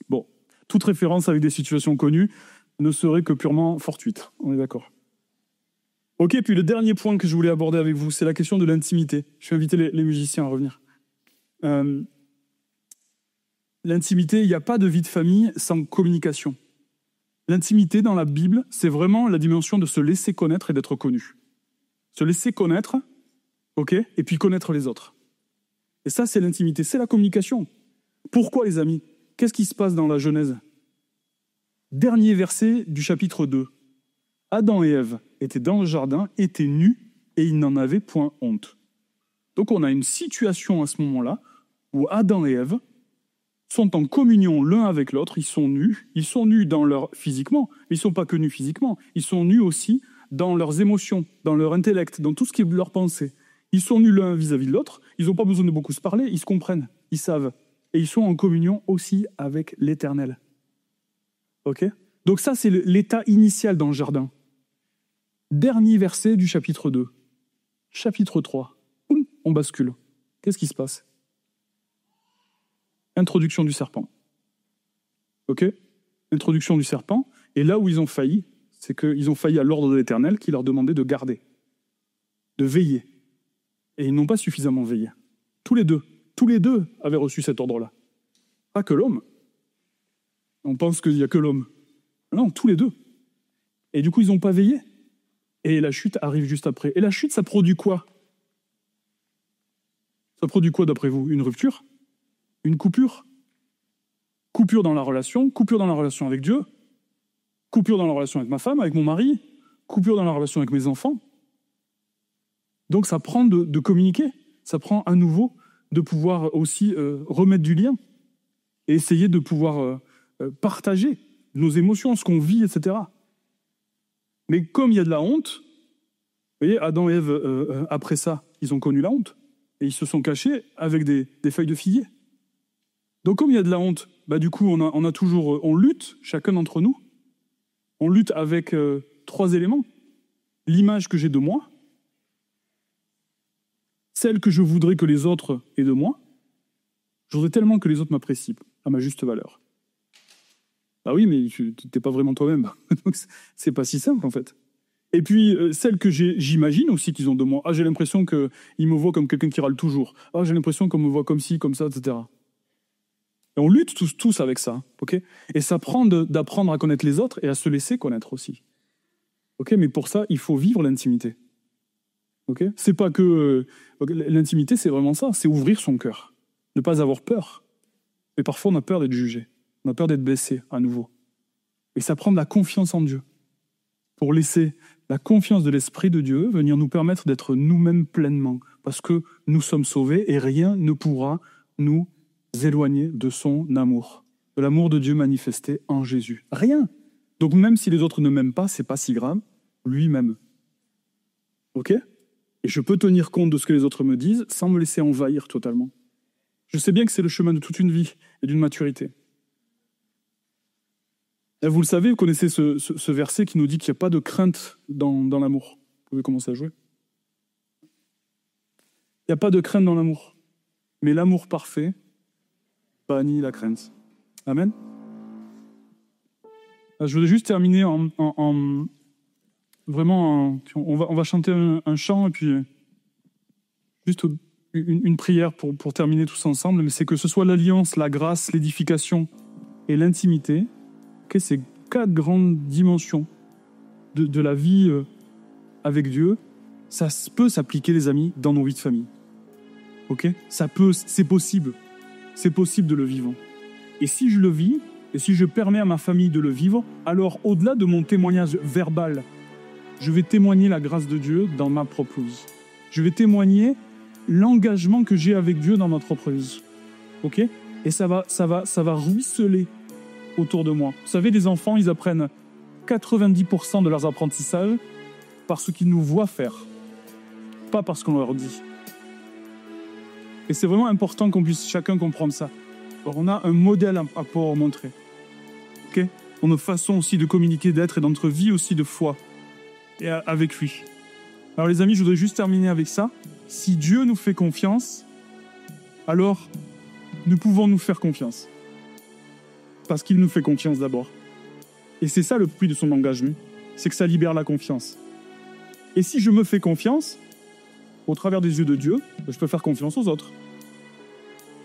[SPEAKER 2] Bon, toute référence avec des situations connues ne serait que purement fortuite. On est d'accord. Ok, puis le dernier point que je voulais aborder avec vous, c'est la question de l'intimité. Je vais inviter les musiciens à revenir. L'intimité, il n'y a pas de vie de famille sans communication. L'intimité dans la Bible, c'est vraiment la dimension de se laisser connaître et d'être connu. Se laisser connaître, ok, et puis connaître les autres. Et ça, c'est l'intimité, c'est la communication. Pourquoi, les amis ? Qu'est-ce qui se passe dans la Genèse ? Dernier verset du chapitre 2. Adam et Ève étaient dans le jardin, étaient nus, et ils n'en avaient point honte. Donc on a une situation à ce moment-là où Adam et Ève sont en communion l'un avec l'autre, ils sont nus physiquement, mais ils ne sont pas que nus physiquement, ils sont nus aussi dans leurs émotions, dans leur intellect, dans tout ce qui est leur pensée. Ils sont nus l'un vis-à-vis de l'autre, ils n'ont pas besoin de beaucoup se parler, ils se comprennent, ils savent. Et ils sont en communion aussi avec l'Éternel. Ok ? Donc ça, c'est l'état initial dans le jardin. Dernier verset du chapitre 2. Chapitre 3. On bascule. Qu'est-ce qui se passe ? Introduction du serpent. Ok ? Introduction du serpent. Et là où ils ont failli, c'est qu'ils ont failli à l'ordre de l'Éternel qui leur demandait de garder, de veiller. Et ils n'ont pas suffisamment veillé. Tous les deux avaient reçu cet ordre-là. Pas que l'homme. On pense qu'il n'y a que l'homme. Non, tous les deux. Et du coup, ils n'ont pas veillé. Et la chute arrive juste après. Et la chute, ça produit quoi ? Ça produit quoi, d'après vous ? Une rupture ? Une coupure ? Coupure dans la relation avec Dieu, coupure dans la relation avec ma femme, avec mon mari, coupure dans la relation avec mes enfants. Donc ça prend de communiquer, ça prend à nouveau de pouvoir aussi remettre du lien et essayer de pouvoir partager nos émotions, ce qu'on vit, etc. Mais comme il y a de la honte, vous voyez, Adam et Ève, après ça, ils ont connu la honte et ils se sont cachés avec des feuilles de figuier. Donc comme il y a de la honte, du coup on lutte, chacun d'entre nous, on lutte avec 3 éléments. L'image que j'ai de moi, celle que je voudrais que les autres aient de moi, je voudrais tellement que les autres m'apprécient à ma juste valeur. Bah oui, mais tu n'es pas vraiment toi-même. Donc c'est pas si simple en fait. Et puis celle que j'imagine aussi qu'ils ont de moi. Ah, j'ai l'impression qu'ils me voient comme quelqu'un qui râle toujours. Ah, j'ai l'impression qu'on me voit comme ci, comme ça, etc. Et on lutte tous avec ça, ok ? Et ça prend d'apprendre à connaître les autres et à se laisser connaître aussi. Ok ? Mais pour ça, il faut vivre l'intimité. Ok ? C'est pas que... l'intimité, c'est vraiment ça, c'est ouvrir son cœur. Ne pas avoir peur. Mais parfois, on a peur d'être jugé. On a peur d'être blessé, à nouveau. Et ça prend de la confiance en Dieu. Pour laisser la confiance de l'Esprit de Dieu venir nous permettre d'être nous-mêmes pleinement. Parce que nous sommes sauvés et rien ne pourra nous éloigner de son amour, de l'amour de Dieu manifesté en Jésus. Rien. Donc même si les autres ne m'aiment pas, c'est pas si grave, lui-même. Ok ? Et je peux tenir compte de ce que les autres me disent sans me laisser envahir totalement. Je sais bien que c'est le chemin de toute une vie et d'une maturité. Et vous le savez, vous connaissez ce verset qui nous dit qu'il n'y a pas de crainte dans l'amour. Vous pouvez commencer à jouer. Il n'y a pas de crainte dans l'amour. Mais l'amour parfait bannit la crainte. Amen. Je voudrais juste terminer on va chanter un chant et puis juste une prière pour terminer tous ensemble, mais c'est que ce soit l'alliance, la grâce, l'édification et l'intimité, okay, ces 4 grandes dimensions de la vie avec Dieu, ça peut s'appliquer, les amis, dans nos vies de famille. Ok ? C'est possible. c'est possible de le vivre. Et si je le vis, et si je permets à ma famille de le vivre, alors au-delà de mon témoignage verbal, je vais témoigner la grâce de Dieu dans ma propre vie. Je vais témoigner l'engagement que j'ai avec Dieu dans ma propre vie. Ok ? Et ça va ruisseler autour de moi. Vous savez, les enfants, ils apprennent 90% de leurs apprentissages par ce qu'ils nous voient faire, pas parce qu'on leur dit. Et c'est vraiment important qu'on puisse chacun comprendre ça. Alors, on a un modèle à pouvoir montrer. Ok ? On a une façon aussi de communiquer, d'être et dans notre vie aussi de foi et avec lui. Alors les amis, je voudrais juste terminer avec ça. Si Dieu nous fait confiance, alors nous pouvons nous faire confiance. Parce qu'il nous fait confiance d'abord. Et c'est ça le prix de son engagement, c'est que ça libère la confiance. Et si je me fais confiance, au travers des yeux de Dieu, je peux faire confiance aux autres.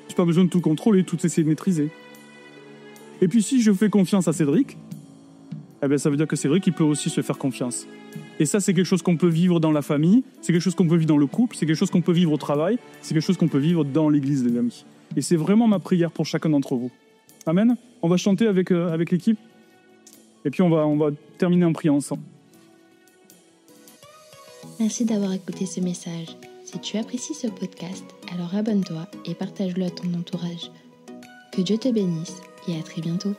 [SPEAKER 2] Je n'ai pas besoin de tout contrôler, tout essayer de maîtriser. Et puis si je fais confiance à Cédric, eh bien, ça veut dire que Cédric, il peut aussi se faire confiance. Et ça, c'est quelque chose qu'on peut vivre dans la famille, c'est quelque chose qu'on peut vivre dans le couple, c'est quelque chose qu'on peut vivre au travail, c'est quelque chose qu'on peut vivre dans l'église, les amis. Et c'est vraiment ma prière pour chacun d'entre vous. Amen. On va chanter avec l'équipe. Et puis on va terminer en priant ensemble.
[SPEAKER 1] Merci d'avoir écouté ce message. Si tu apprécies ce podcast, alors abonne-toi et partage-le à ton entourage. Que Dieu te bénisse et à très bientôt.